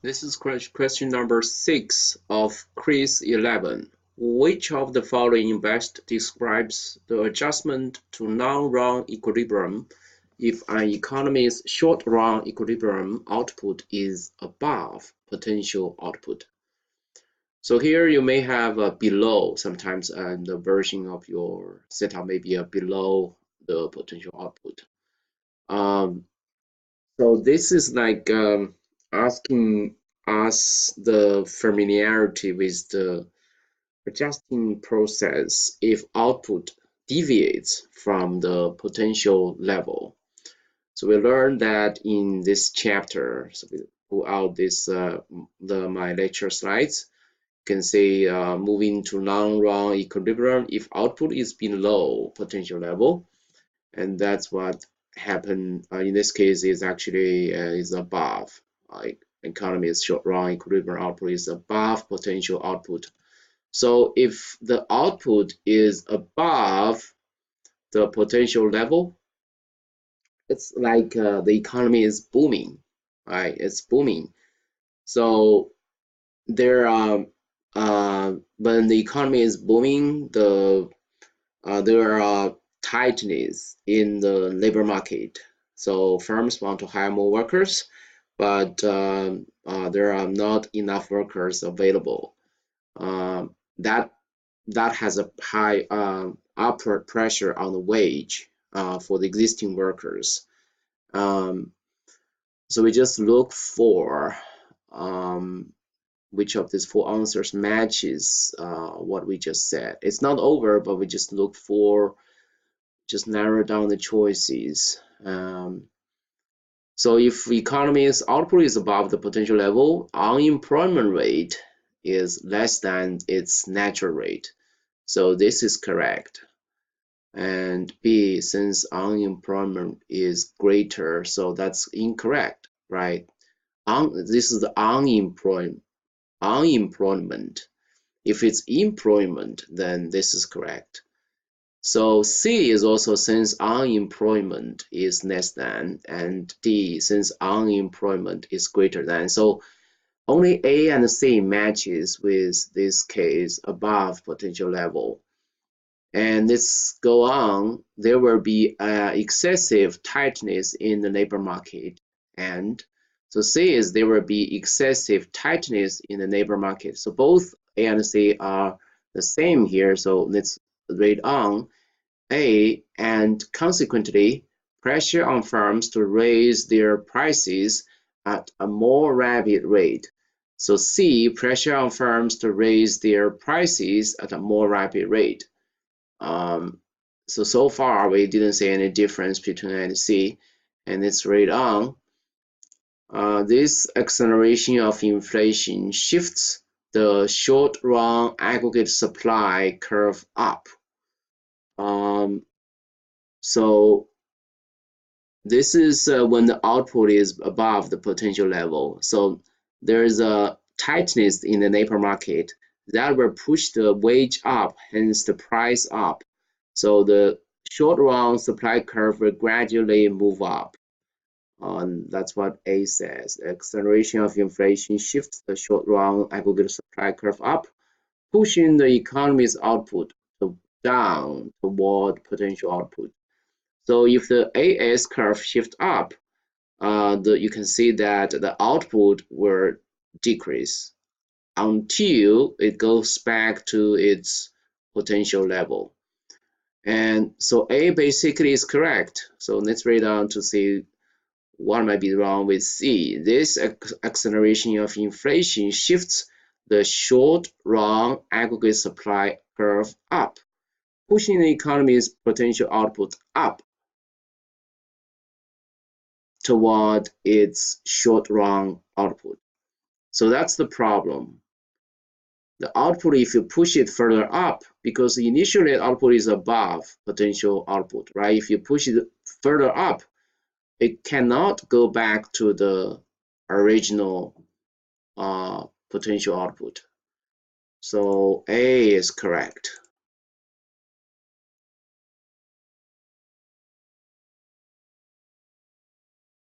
This is question number 6 of QZ11. Which of the following best describes the adjustment to non-run equilibrium if an economy's short-run equilibrium output is above potential output? So here you may have a below, sometimes the version of your setup may be a below the potential output. So this is like asking us the familiarity with the adjusting process if output deviates from the potential level. So we learned that in this chapter. So we pull out this my lecture slides. You can say moving to non-run equilibrium if output is below potential level, and that's what happened in this case is actually is above. Economy is short-run equilibrium output is above potential output. So if the output is above the potential level, it's like the economy is booming, right? It's booming. So there when the economy is booming, there are tightness in the labor market. So firms want to hire more workers, but there are not enough workers available. That has a high upward pressure on the wage for the existing workers. So we just look for which of these four answers matches what we just said. It's not over, but we just look for, just narrow down the choices. So if economy's output is above the potential level, unemployment rate is less than its natural rate. So this is correct. And B, since unemployment is greater, so that's incorrect, right? This is the unemployment. If it's employment, then this is correct. So C is also since unemployment is less than, and D since unemployment is greater than. So only A and C matches with this case above potential level. And let's go on. There will be excessive tightness in the labor market. And so C is there will be excessive tightness in the labor market. So both A and C are the same here. So let's read on. A, and consequently, pressure on firms to raise their prices at a more rapid rate. So C, pressure on firms to raise their prices at a more rapid rate. So far we didn't see any difference between A and C, and let's read on. This acceleration of inflation shifts the short-run aggregate supply curve up. So this is when the output is above the potential level. So there is a tightness in the labor market that will push the wage up, hence the price up. So the short-run supply curve will gradually move up. That's what A says. The acceleration of inflation shifts the short-run aggregate supply curve up, pushing the economy's output down toward potential output. So if the AS curve shifts up, you can see that the output will decrease until it goes back to its potential level. And so A basically is correct. So let's read on to see what might be wrong with C. This acceleration of inflation shifts the short-run aggregate supply curve up, pushing the economy's potential output up toward its short-run output. So that's the problem. The output, if you push it further up, because initially output is above potential output, right? If you push it further up, it cannot go back to the original potential output. So A is correct.